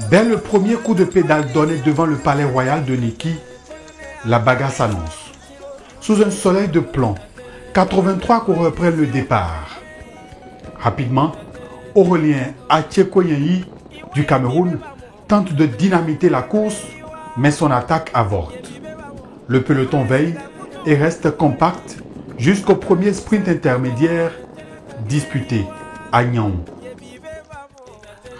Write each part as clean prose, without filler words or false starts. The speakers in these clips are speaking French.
Dès le premier coup de pédale donné devant le palais royal de Niki, la bagarre s'annonce. Sous un soleil de plomb, 83 coureurs prennent le départ. Rapidement, Aurélien Atiekoyenyi du Cameroun tente de dynamiter la course, mais son attaque avorte. Le peloton veille et reste compact jusqu'au premier sprint intermédiaire disputé à Nyaon.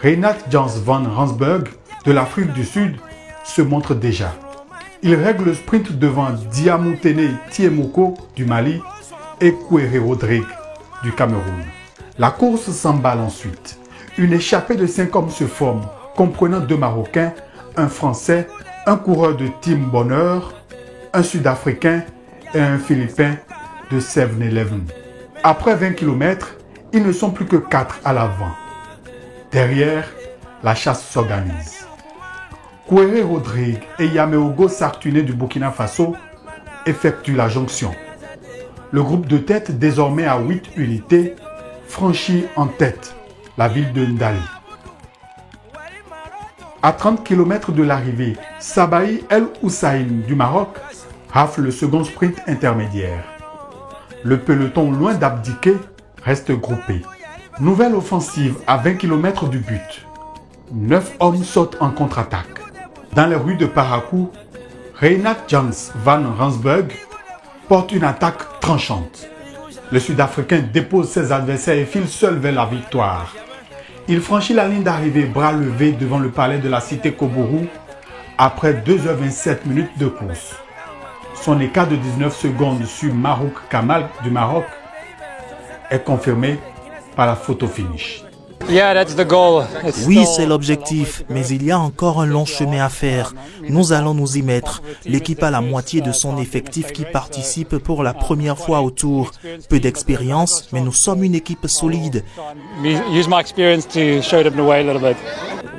Reinhard Jans van Rensburg de l'Afrique du Sud se montre déjà. Il règle le sprint devant Diamoutene Tiemoko du Mali et Kouéré Rodrigue du Cameroun. La course s'emballe ensuite. Une échappée de 5 hommes se forme, comprenant 2 Marocains, un Français, un coureur de Team Bonheur, un Sud-Africain et un Philippin de 7-Eleven. Après 20 km, ils ne sont plus que 4 à l'avant. Derrière, la chasse s'organise. Kouéré Rodrigue et Yameogo Sartuné du Burkina Faso effectuent la jonction. Le groupe de tête, désormais à 8 unités, franchit en tête la ville de Ndali. À 30 km de l'arrivée, Sabahi El Houssaïn du Maroc rafle le second sprint intermédiaire. Le peloton, loin d'abdiquer, reste groupé. Nouvelle offensive à 20 km du but. 9 hommes sautent en contre-attaque. Dans les rues de Parakou, Reinhard Jans van Rensburg porte une attaque tranchante. Le Sud-Africain dépose ses adversaires et file seul vers la victoire. Il franchit la ligne d'arrivée bras levés devant le palais de la cité Kobourou après 2h27 minutes de course. Son écart de 19 secondes sur Marouk Kamal du Maroc est confirmé par la photo finish. Oui, c'est l'objectif, mais il y a encore un long chemin à faire. Nous allons nous y mettre. L'équipe a la moitié de son effectif qui participe pour la première fois au Tour. Peu d'expérience, mais nous sommes une équipe solide.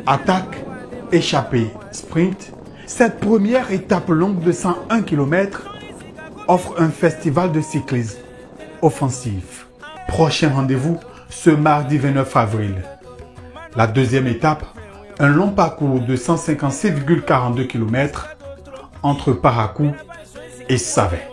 Attaque, échappée, sprint. Cette première étape longue de 101 km offre un festival de cyclisme offensif. Prochain rendez-vous ce mardi 29 avril. La deuxième étape, un long parcours de 156,42 km entre Parakou et Savet.